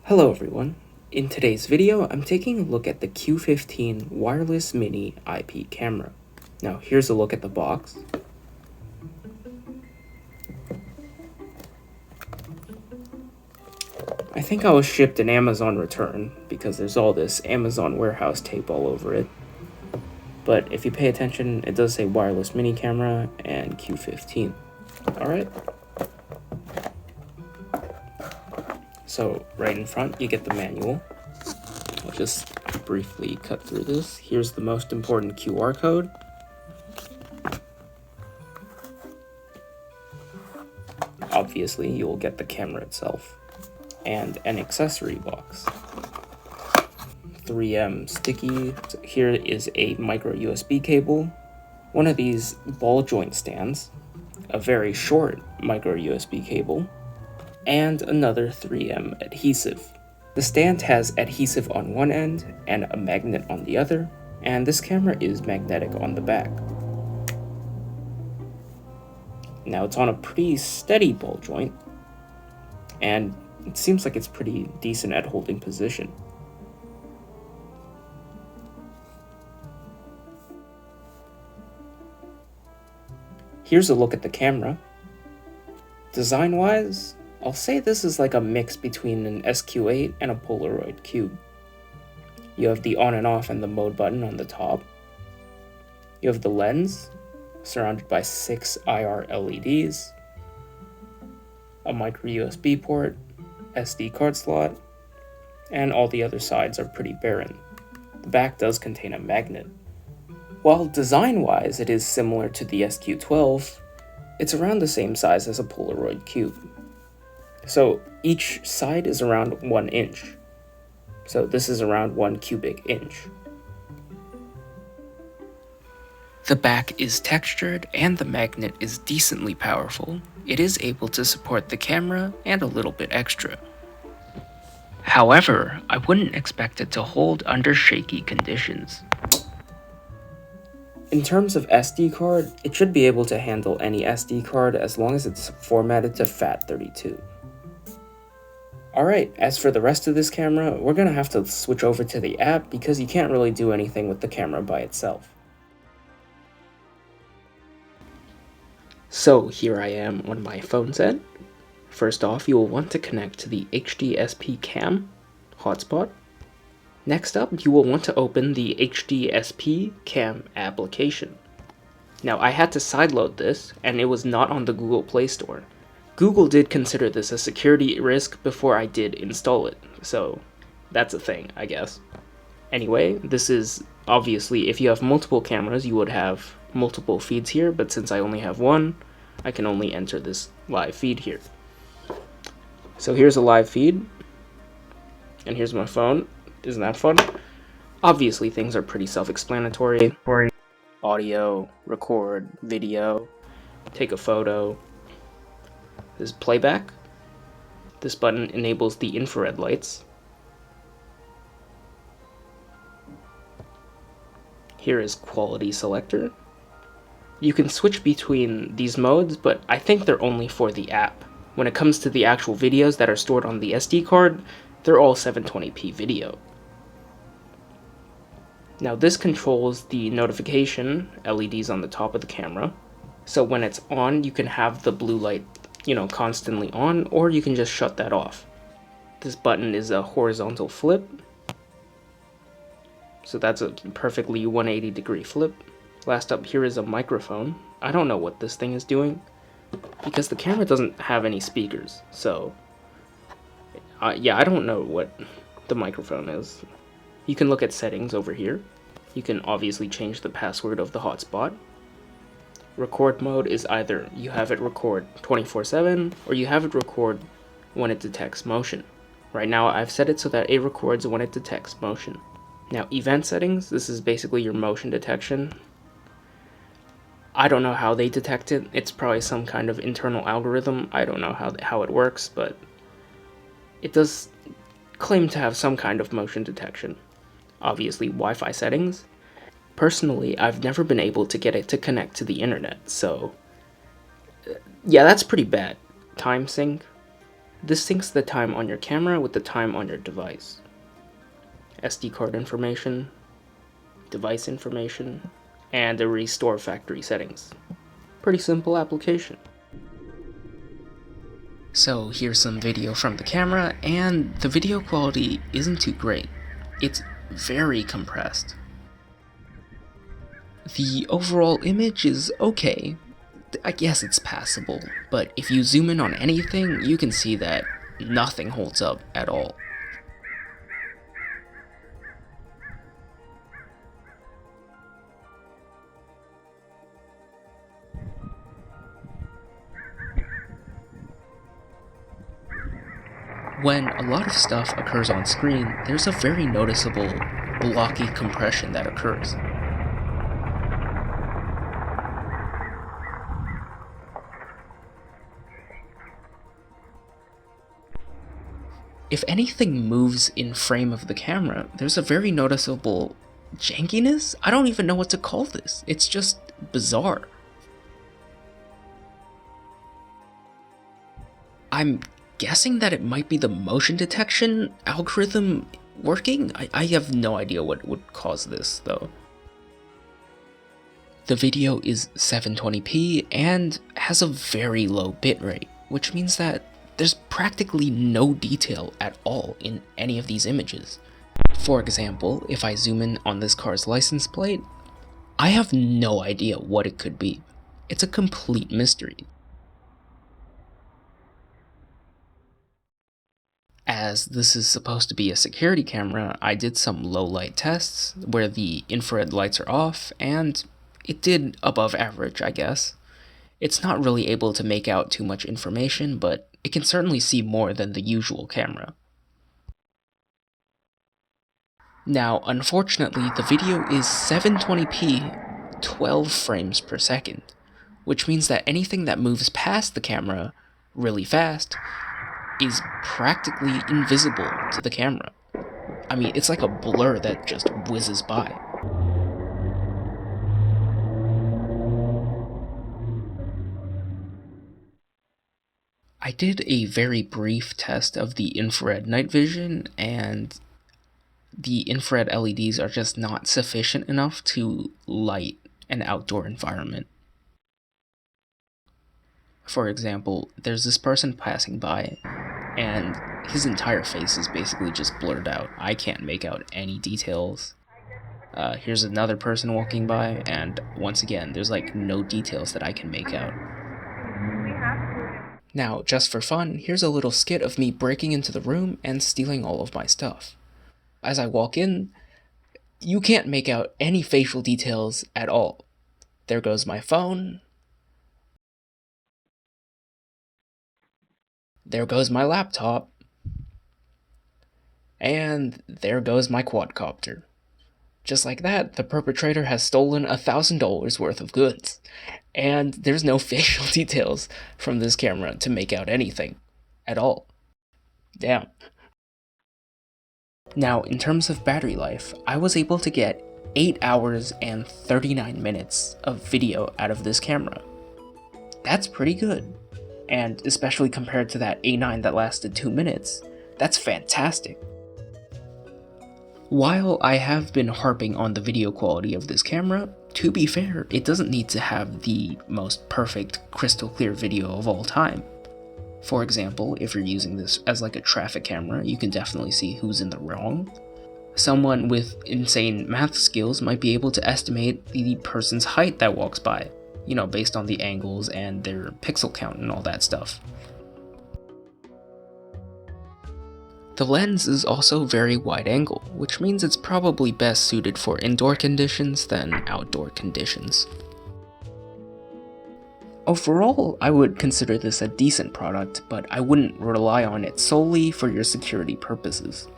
Hello everyone. In today's video, I'm taking a look at the Q15 wireless mini IP camera. Now here's a look at the box. I think I was shipped an Amazon return because there's all this Amazon warehouse tape all over it. But if you pay attention, it does say wireless mini camera and Q15. Alright. So right in front, you get the manual. I'll just briefly cut through this. Here's the most important QR code. Obviously, you'll get the camera itself. And an accessory box. 3M sticky. So here is a micro USB cable. One of these ball joint stands. A very short micro USB cable. And another 3M adhesive. The stand has adhesive on one end and a magnet on the other, and this camera is magnetic on the back. Now it's on a pretty steady ball joint, and it seems like it's pretty decent at holding position. Here's a look at the camera. Design-wise, I'll say this is like a mix between an SQ8 and a Polaroid cube. You have the on and off and the mode button on the top. You have the lens, surrounded by 6 IR LEDs, a micro USB port, SD card slot, and all the other sides are pretty barren. The back does contain a magnet. While design-wise it is similar to the SQ12, it's around the same size as a Polaroid cube. So each side is around 1 inch. So this is around 1 cubic inch. The back is textured and the magnet is decently powerful. It is able to support the camera and a little bit extra. However, I wouldn't expect it to hold under shaky conditions. In terms of SD card, it should be able to handle any SD card as long as it's formatted to FAT32. Alright, as for the rest of this camera, we're gonna have to switch over to the app because you can't really do anything with the camera by itself. So here I am on my phone set. First off, you will want to connect to the HDSP cam hotspot. Next up, you will want to open the HDSP cam application. Now I had to sideload this, and it was not on the Google Play Store. Google did consider this a security risk before I did install it, so that's a thing, I guess. Anyway, this is obviously, if you have multiple cameras, you would have multiple feeds here, but since I only have one, I can only enter this live feed here. So here's a live feed, and here's my phone. Isn't that fun? Obviously, things are pretty self-explanatory. Audio, record, video, take a photo. This is playback. This button enables the infrared lights. Here is quality selector. You can switch between these modes, but I think they're only for the app. When it comes to the actual videos that are stored on the SD card, they're all 720p video. Now this controls the notification LEDs on the top of the camera. So when it's on, you can have the blue light, constantly on, or you can just shut that off. This button is a horizontal flip. So that's a perfectly 180-degree flip. Last up here is a microphone. I don't know what this thing is doing, because the camera doesn't have any speakers, so yeah, I don't know what the microphone is. You can look at settings over here. You can obviously change the password of the hotspot. Record mode is either you have it record 24/7 or you have it record when it detects motion. Right now I've set it so that it records when it detects motion. Now event settings, this is basically your motion detection. I don't know how they detect it. It's probably some kind of internal algorithm. I don't know how it works, but it does claim to have some kind of motion detection. Obviously Wi-Fi settings. Personally, I've never been able to get it to connect to the internet, so yeah, that's pretty bad. Time sync. This syncs the time on your camera with the time on your device. SD card information, device information, and a restore factory settings. Pretty simple application. So here's some video from the camera, and the video quality isn't too great. It's very compressed. The overall image is okay. I guess it's passable, but if you zoom in on anything, you can see that nothing holds up at all. When a lot of stuff occurs on screen, there's a very noticeable blocky compression that occurs. If anything moves in frame of the camera, there's a very noticeable jankiness? I don't even know what to call this. It's just bizarre. I'm guessing that it might be the motion detection algorithm working? I have no idea what would cause this, though. The video is 720p and has a very low bitrate, which means that there's practically no detail at all in any of these images. For example, if I zoom in on this car's license plate, I have no idea what it could be. It's a complete mystery. As this is supposed to be a security camera, I did some low light tests where the infrared lights are off, and it did above average, I guess. It's not really able to make out too much information, but it can certainly see more than the usual camera. Now, unfortunately, the video is 720p, 12 frames per second, which means that anything that moves past the camera really fast is practically invisible to the camera. I mean, it's like a blur that just whizzes by. I did a very brief test of the infrared night vision, and the infrared LEDs are just not sufficient enough to light an outdoor environment. For example, there's this person passing by, and his entire face is basically just blurred out. I can't make out any details. Here's another person walking by, and once again, there's like no details that I can make out. Now, just for fun, here's a little skit of me breaking into the room and stealing all of my stuff. As I walk in, you can't make out any facial details at all. There goes my phone. There goes my laptop. And there goes my quadcopter. Just like that, the perpetrator has stolen $1,000 worth of goods. And there's no facial details from this camera to make out anything at all. Damn. Now, in terms of battery life, I was able to get 8 hours and 39 minutes of video out of this camera. That's pretty good. And especially compared to that A9 that lasted 2 minutes, that's fantastic. While I have been harping on the video quality of this camera, to be fair, it doesn't need to have the most perfect crystal clear video of all time. For example, if you're using this as like a traffic camera, you can definitely see who's in the wrong. Someone with insane math skills might be able to estimate the person's height that walks by, you know, based on the angles and their pixel count and all that stuff. The lens is also very wide angle, which means it's probably best suited for indoor conditions than outdoor conditions. Overall, I would consider this a decent product, but I wouldn't rely on it solely for your security purposes.